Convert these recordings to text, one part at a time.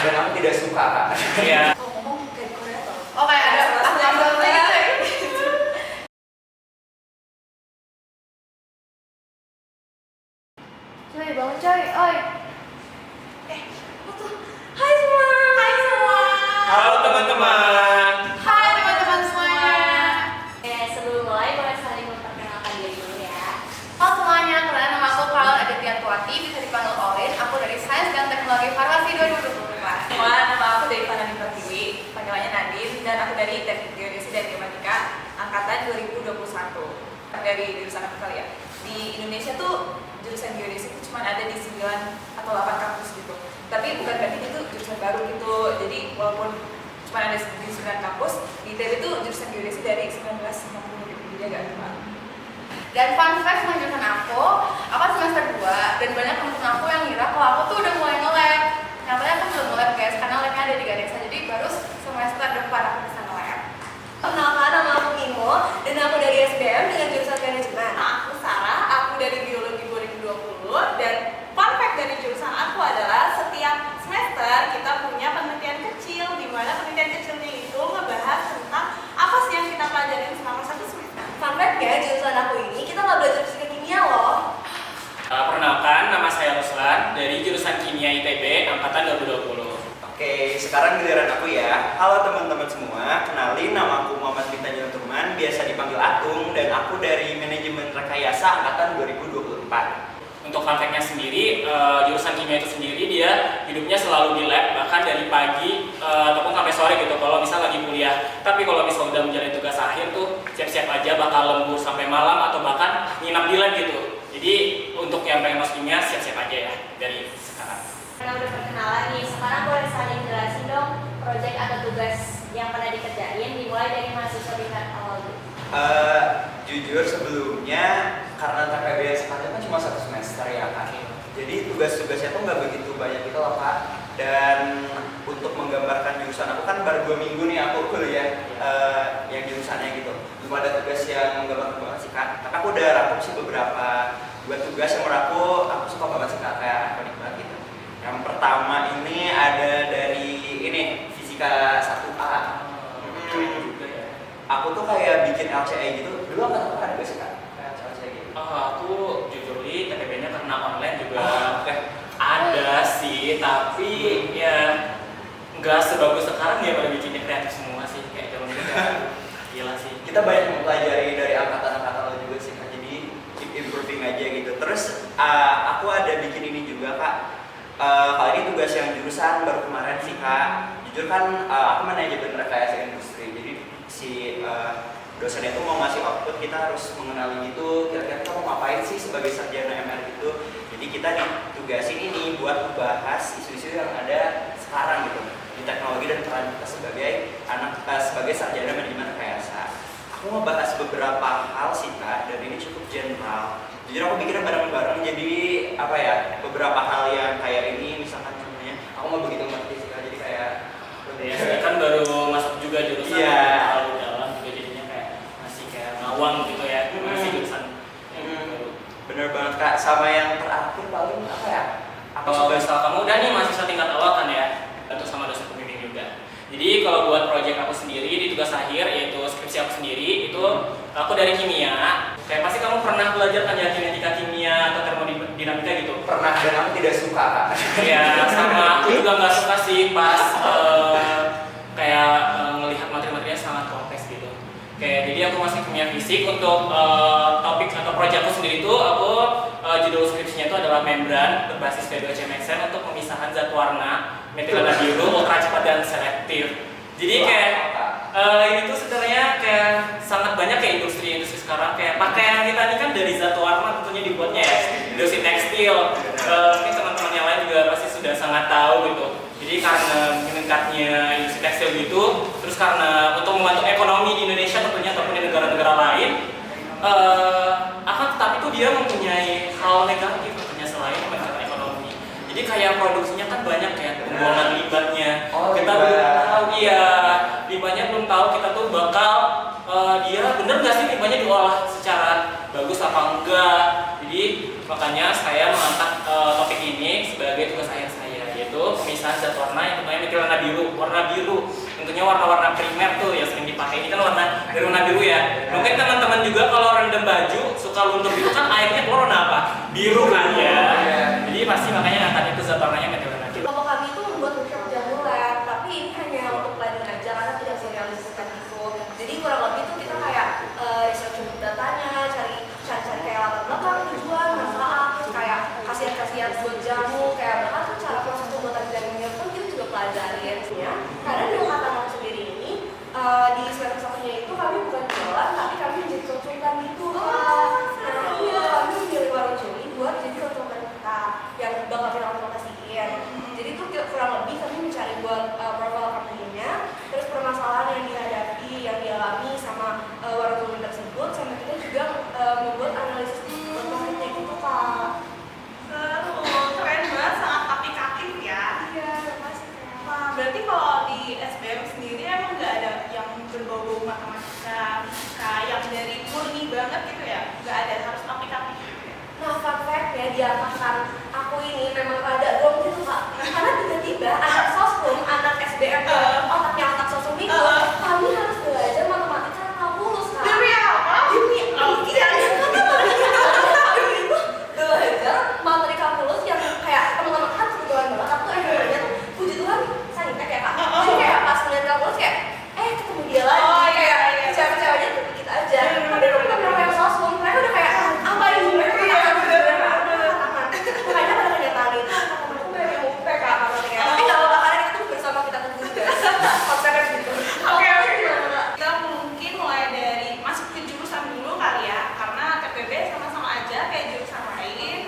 dan aku tidak suka Kak. Iya. Ngomong kayak Korea tuh. Oh kayak ada gitu. Coy, bangun coy, oi. Lo tuh. Hai semua. Hai semua. Halo teman-teman. Hai teman-teman semuanya. Sebelum mulai boleh saling memperkenalkan diri dulu ya. Halo semuanya, kenalin nama aku Paul Adityantuwati, bisa dipanggil Olin. Aku dari Sains dan Teknologi Farmasi 2024. Semua, nama aku dari Fanani Pertiwi, panggilannya Nadine, dan aku dari Teknik Geodesi dan Geomatika, angkatan 2021. Dari jurusan apa kali ya? Di Indonesia tuh jurusan geodesi itu cuma ada di 9 atau 8 kampus gitu. Tapi bukan berarti itu jurusan baru gitu. Jadi walaupun cuma ada di 9 kampus, di ITB itu jurusan geodesi dari 1950 gitu. Jadi agak lama. Dan fun fact menunjukkan aku semester 2 dan banyak temen aku yang ngira kalau aku tuh udah mulai nge-lab. Nyatanya aku belum nge-lab guys, karena labnya ada di Ganesha, jadi baru semester depan aku bisa nge-lab. Perkenalkan, nama aku Imo dan aku dari SBM dengan jurusan manajemen. Aku Sarah, aku dari Biologi 2020, dan fun fact dari jurusan aku adalah setiap semester kita punya penelitian kecil, di mana penelitian kecilnya itu ngebahas tentang apa sih yang kita pelajarin selama satu semester. Fun fact-nya, jurusan aku ini kita nggak belajar fisika kimia loh. Perkenalkan, nama saya Ruslan dari jurusan Kimia ITB angkatan 2020. Oke, sekarang giliran aku ya. Halo teman-teman semua, kenalin nama aku Muhammad Bintan Junturman, biasa dipanggil Atung, dan aku dari Manajemen Rekayasa angkatan 2024. Untuk fun fact-nya sendiri, jurusan kimia itu sendiri dia hidupnya selalu di lab, bahkan dari pagi ataupun sampai sore gitu kalau misal lagi kuliah. Tapi kalau misal udah menjalani tugas akhir tuh siap-siap aja bakal lembur sampai malam atau bahkan nginap di lab gitu. Jadi untuk yang pengen masuk kimia siap-siap aja ya dari sekarang. Karena udah perkenalan nih, sekarang boleh saling jelasin dong proyek atau tugas yang pernah dikerjain, dimulai dari mahasiswa tingkat awal dulu. Jujur sebelumnya karena TPB sekarang kan cuma 1 semester ya Kak. Jadi tugas-tugasnya tuh nggak begitu banyak gitu loh Kak. Dan untuk menggambarkan jurusan aku kan baru 2 minggu nih aku kuliah yang jurusannya gitu. Belum ada tugas yang menggambarkan banget sih Kak. Tapi aku udah rangkum sih beberapa tugas yang menurut aku suka banget sih Kak, kayak ikonik banget gitu. Yang pertama ini ada dari ini fisika 1A. Aku tuh kayak bikin LCA gitu. Dulu aku kan ada gak sih Kak? LCA gitu. Aku jujur li TPB-nya karena online juga ada sih, tapi ya nggak sebagus sekarang ya pada bikinnya kreatif semua sih kayak zaman dulu kan. Gila sih. Kita banyak mempelajari dari angkatan-angkatan lo juga sih Kak. Jadi keep improving aja gitu. Terus aku ada bikin ini juga Kak. Kalau ini tugas yang jurusan baru kemarin sih Kak. Jujur kan aku manajemen rekayasa industri. Jadi si dosennya itu mau ngasih output, kita harus mengenali itu kira-kira kita mau ngapain sih sebagai sarjana MR gitu. Jadi kita ditugasin ini buat membahas isu-isu yang ada sekarang gitu di teknologi dan peran kita sebagai sebagai sarjana manajemen rekayasa. Aku ngebahas beberapa hal sih Kak, dan ini cukup general. Jujur aku bikinnya bareng-bareng, jadi apa ya, beberapa hal yang kayak ini misalkan contohnya aku nggak begitu ngerti sih Kak, jadi kayak Ya, saya kan baru masuk juga jurusan terlalu dalam juga jadinya kayak masih kayak ngawang gitu ya, masih jurusan bener banget Kak. Sama yang terakhir paling apa ya? kalau misal kamu udah nih mahasiswa tingkat awal kan ya, bantu sama dosen pembimbing juga. Jadi kalau buat proyek aku sendiri di tugas akhir yaitu skripsi aku sendiri itu aku dari kimia. Kayak pasti kamu pernah belajar kan ya kinetika kimia atau termodinamika gitu. Pernah, dan aku tidak suka Kak. Iya, sama aku juga nggak suka sih pas kayak ngelihat materi-materinya sangat kompleks gitu. Kayak jadi aku masih kimia fisik untuk topik atau proyek aku sendiri itu aku judul skripsinya itu adalah membran berbasis P2CMXN untuk pemisahan zat warna metilada biru ultra cepat dan selektif. Jadi kayak ini tuh sebenarnya kayak sangat banyak kayak industri sekarang kayak pakaian kita ini kan dari zat warna tentunya dibuatnya ya industri tekstil. Mungkin teman-teman yang lain juga pasti sudah sangat tahu gitu. Jadi karena meningkatnya industri tekstil gitu, terus karena untuk membantu ekonomi di Indonesia tentunya ataupun di negara-negara lain, akan tetapi itu dia mempunyai hal negatif tentunya selain meningkatkan ekonomi. Jadi kayak produksinya kan banyak ya pembuangan limbahnya. Kita belum tahu limbahnya belum tahu kita tuh bakal dia bener nggak sih limbahnya diolah secara bagus apa enggak. Jadi makanya saya mengangkat topik ini sebagai tugas akhir saya yaitu pemisahan zat warna yang tentunya metilena biru. Warna biru tentunya warna-warna primer tuh yang sering dipakai. Ini kan warna dari warna biru ya. Mungkin teman-teman juga kalau rendam baju suka luntur gitu kan airnya keluar warna apa? Biru kan ya. Jadi pasti makanya angkat itu zat warnanya metilena biru. Kelompok kami itu membuat workshop jamu lab, tapi ini hanya untuk pelajaran aja karena tidak merealisasikan itu. Jadi kurang lebih tuh kita kayak research untuk datanya, cari kayak latar belakang, tujuan, manfaat, terus kayak khasiat-khasiat buat jamu, kayak bahkan tuh cara proses pembuatan jamunya pun kita juga pelajarin ya. Karena di angkatan aku sendiri ini di semester satunya itu kami bukan jualan, tapi kami menjadi konsultan gitu. Nah iya, kami memilih warung Juli buat jadi konsultan kita yang bakal kita konsultasiin. Jadi tuh kurang lebih kami mencari buat profil company-nya, terus permasalahan yang dihadapi, yang dialami sama warung Juli tersebut, sama kita juga membuat analisis marketnya gitu kak. Seru, keren banget, sangat aplikatif ya. Iya, makasih kak. Nah, berarti kalau di SBM sendiri emang nggak ada yang berbau-bau matematika, fisika, yang dari murni banget gitu ya? Nggak ada, harus aplikatif gitu ya? Nah, fun fact-nya di angkatan aku ini memang ada dong gitu kak. Karena tiba-tiba anak sosum, anak SBM, otaknya otak sosum itu, kami harus belajar matematika secara kalkulus kak. Demi apa? Demi ujian. Belajar materi kalkulus yang kayak teman-teman kan kebetulan banget. Aku tuh SBM-nya tuh puji Tuhan saintek ya kak. Jadi kayak pas ngeliat kalkulus kayak, ketemu dia lagi. Oh, iya, Kayak iya. cewek-ceweknya tuh dikit aja. Tapi kalau teman-teman yang sosum, mereka udah kayak apa ini? Makanya pada kenyataan itu teman-temanku banyak yang UP kak matematika. Tapi nggak apa-apa karena kita tuh bersama kita tunggu guys. Konsepnya gitu. Oke, kita mungkin mulai dari masuk ke jurusan dulu kali ya, karena TPB sama-sama aja kayak jurusan lain.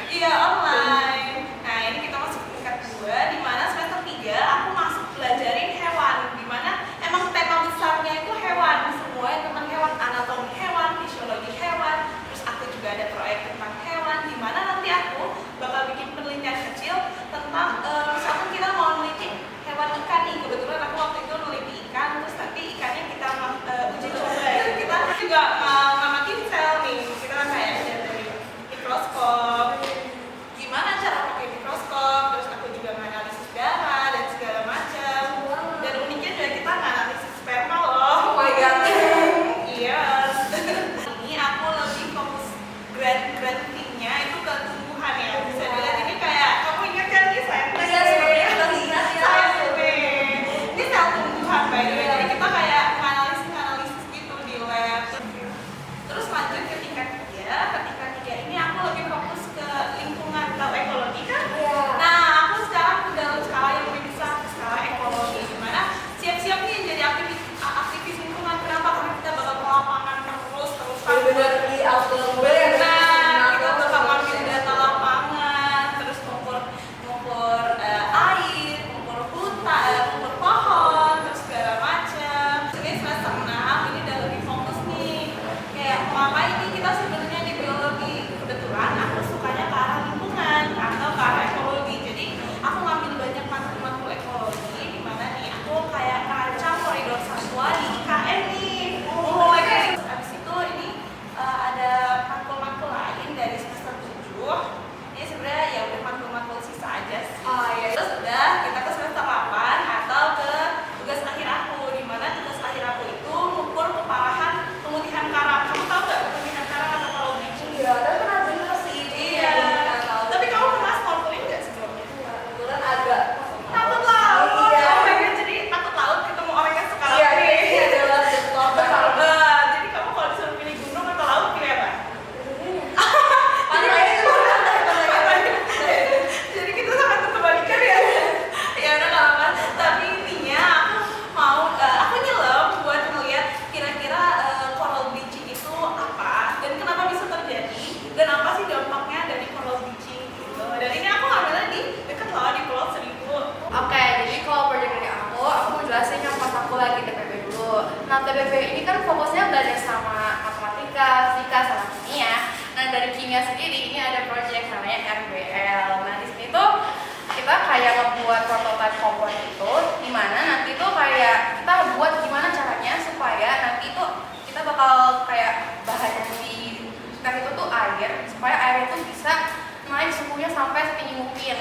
Iya, online. Nah, ini kita masuk ke tingkat 2, di mana semester 3 aku masuk belajarin hewan, di mana emang tema besarnya itu hewan, semua tentang hewan, anatomi hewan, fisiologi hewan, terus aku juga ada proyek tentang hewan, di mana nanti aku bakal bikin penelitian kecil tentang misalkan kita mau meneliti hewan ikan nih, kebetulan aku waktu itu meneliti ikan, terus nanti ikannya kita uji coba ya, kita juga ngamatin sel nih, kita kan kayak ada dari mikroskop, gimana cara pakai mikroskop, terus aku juga menganalisis darah dan segala macam, dan uniknya juga kita menganalisis sperma loh. Oh my god. Iya. Ini aku lebih fokus grantingnya itu ke tumbuhan ya. Bisa dilihat ini kayak kamu ingat kan ini saintek. Iya, sebenarnya kita lihat ya. Saintek. Ini sel tumbuhan by the way. Jadi kita kayak analisis gitu di lab. Terus lanjut ke tingkat 3. Ke tingkat 3 ini aku lebih fokus ke lingkungan atau ekologi kan. Iya. Nah, aku sekarang ke dalam skala yang lebih besar, skala ekologi, dimana siap-siap nih jadi aktivis lingkungan. Kenapa? Karena kita bakal ke lapangan terus Benar-benar di outdoor gue ya. nah, kita bakal ngambil data lapangan, terus ngukur air, ngukur hutan, ngukur pohon, terus segala macam. Jadi semester 6 ini udah lebih fokus nih. Kayak mau ngapain nih kita sebenarnya di biologi. Kebetulan aku sukanya ke arah lingkungan atau ke arah ekologi. Jadi aku ngambil banyak matkul ekologi, di mana nih aku kayak ngerancang koridor satwa di IKN nih. Abis itu ini ada matkul-matkul lain dari semester 7. Ini sebenarnya ya udah matkul-matkul sisa aja sih. Iya. Terus udah kita ke semester 8 atau ke tugas akhir aku, di mana tugas akhir aku itu mengukur keparahan pemutihan karang. Kamu tahu nggak pemutihan karang atau kalau bleaching? Iya, tapi pernah denger sih. Iya. Tapi kamu pernah snorkeling nggak sebelumnya? Kebetulan agak Takut laut. Iya. Oh my God, jadi takut laut ketemu orang yang suka laut. Iya, ini adalah jadwal Jadi kamu kalau disuruh pilih gunung atau laut pilih apa? Jadi kita sangat berbalikan ya. Ya udah nggak apa-apa. Tapi intinya aku nyelam buat ngeliat kira-kira coral bleaching itu apa dan kenapa bisa terjadi dan apa sih dampaknya dari coral bleaching gitu. Dan ini aku ngambilnya di dekat loh di Pulau Seribu. Oke, jadi kalau proyek dari aku mau jelasin yang pas aku lagi TPB dulu. Nah, TPB ini kan fokusnya belajar sama matematika, fisika, sama kimia. Nah, dari kimia sendiri ini ada proyek namanya RBL. Nah, di sini tuh kita kayak ngebuat prototipe komponen itu, di mana nanti tuh kayak kita buat gimana caranya supaya nanti tuh kita bakal kayak bahan yang di tes itu tuh air, supaya air itu bisa naik suhunya sampai setinggi mungkin.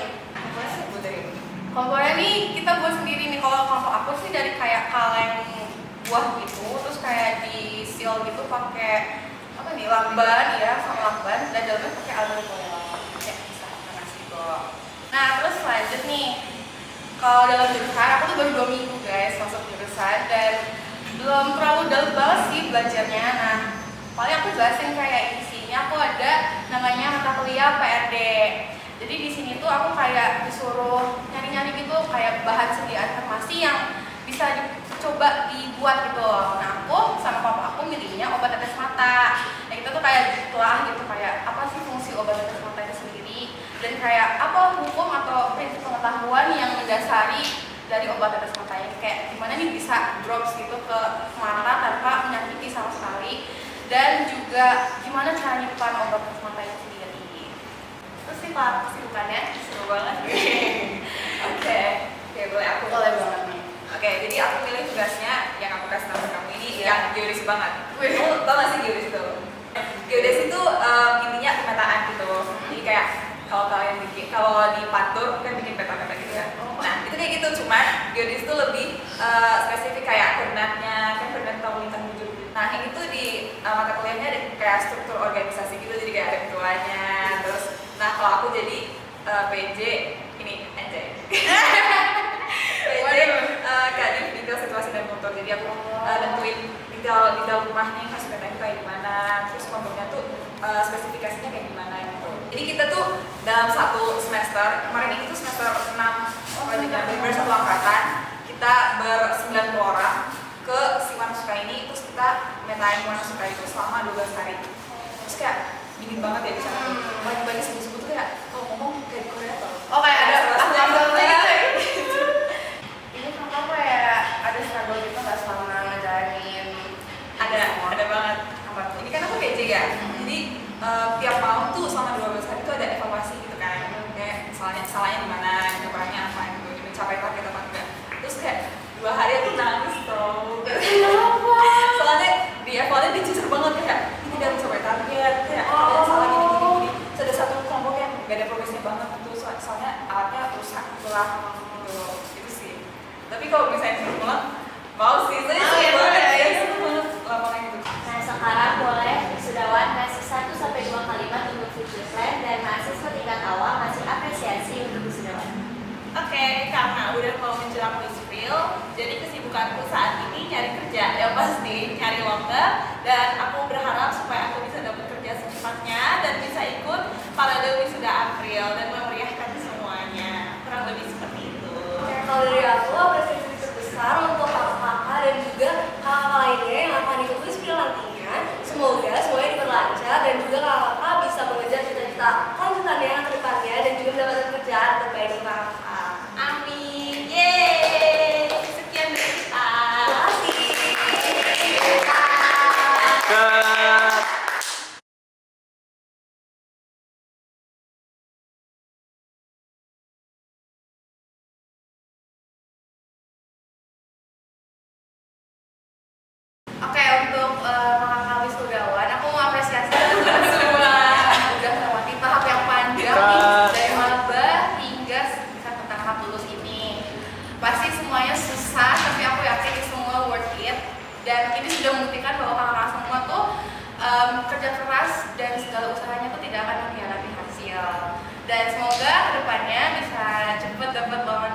Boleh sebut dari ini? Kompornya nih kita buat sendiri nih. Kalau kelompok aku sih dari kayak kaleng buah gitu, terus kayak di seal gitu pakai apa nih, lakban ya, sama lakban, dan dalamnya pakai aluminium kayak bisa nasi kok. Nah terus lanjut nih, kalau dalam jurusan aku tuh baru 2 minggu guys masuk jurusan dan belum terlalu dalam banget sih belajarnya. Nah paling aku jelasin kayak isinya. Aku ada namanya mata kuliah PRD. Jadi di sini tuh aku kayak disuruh nyari-nyari gitu kayak bahan sediaan farmasi yang bisa dicoba dibuat gitu. Nah aku sama papa aku milihnya obat tetes mata. Nah kita tuh kayak telah gitu kayak apa sih fungsi obat tetes mata itu sendiri dan kayak apa hukum atau prinsip pengetahuan yang mendasari dari obat tetes mata ini, kayak gimana nih bisa drops gitu ke mata tanpa menyakiti sama sekali, dan juga gimana cara nyimpan obat tetes mata itu sendiri. Terus sih Pak, kesibukannya Seru banget. Oke, boleh aku. boleh banget nih. Oke, jadi aku pilih tugasnya yang aku kasih tahu ke kamu ini Iya. yang geodesi banget. Wih. Kamu tau gak sih geodesi itu? Geodesi itu intinya pemetaan gitu. Jadi kayak kalau kalian bikin, kalau di Patur kan bikin peta-peta gitu ya. Nah itu kayak gitu, cuman geodesi itu lebih spesifik kayak koordinatnya, kan koordinat tahu lintang bujur. Nah yang itu di mata kuliahnya ada kayak struktur organisasi gitu, jadi kayak ada ketuanya. Terus, nah kalau aku jadi PJ ini aja. PJ Kadif detail situasi dan motor. Jadi aku nentuin detail rumahnya harus petanya kayak gimana, terus komponennya tuh spesifikasinya kayak gimana gitu. Jadi kita tuh dalam satu semester, kemarin ini tuh semester 6 satu angkatan, kita ber-90 orang ke si Wanasuka ini, terus kita metain Wanasuka itu selama 12 hari. Terus kayak dingin banget ya di sana. Banyak-banyak sebut-sebut tuh kayak kalau ngomong kayak di Korea tuh. Oh kayak ada Salah-salah gitu. Ini kakak kayak ada struggle gitu nggak selama ngejalanin? ada banget. Apa tuh? Ini kan aku PJ ya, jadi tiap tahun tuh selama 12 hari itu ada evaluasi gitu kan, kayak salahnya di mana, kurangnya apa gitu, mencapai target apa enggak. Terus kayak 2 hari aku nangis tau. Soalnya di evaluasi dia jujur banget kayak ini udah mencapai target, kayak ada salah gini. Terus ada satu kelompok yang gak ada progresnya banget gitu, soalnya alatnya rusak gitulah gitu. Itu sih. Tapi kalau misalnya pulang mau sih, saya seneng banget ya, seneng banget lapangan gitu. Nah, sekarang boleh wisudawan ngasih 1-2 kalimat untuk future plan dan mahasiswa tingkat awal ngasih apresiasi untuk wisudawan. Oke, karena udah mau menjelang Wispril, jadi kesibukanku saat ini nyari kerja, ya pasti nyari longgar, dan aku berharap supaya aku bisa dapat kerja secepatnya dan bisa ikut parade wisuda April dan memeriahkan semuanya. Kurang lebih seperti itu. Oke, kalau dari aku apresiasi terbesar untuk kakak-kakak dan juga kakak lainnya yang akan ikut Wispril nantinya. Semoga semuanya diperlancar dan juga kakak-kakak bisa mengejar cita-cita lanjutannya ke depannya dan juga mendapatkan kerjaan terbaik untuk kakak. Amin. Yeay. Sekian dari kita. Terima kasih. Oke, untuk kakak wisudawan, aku mau apresiasi teman-teman semua udah melewati tahap yang panjang nih, dari maba hingga bisa ke tahap lulus ini. Pasti semuanya susah, tapi aku yakin ini semua worth it. Dan ini sudah membuktikan bahwa kakak semua tuh kerja keras dan segala usahanya tuh tidak akan mengkhianati hasil. Dan semoga kedepannya bisa cepet dapat lowongan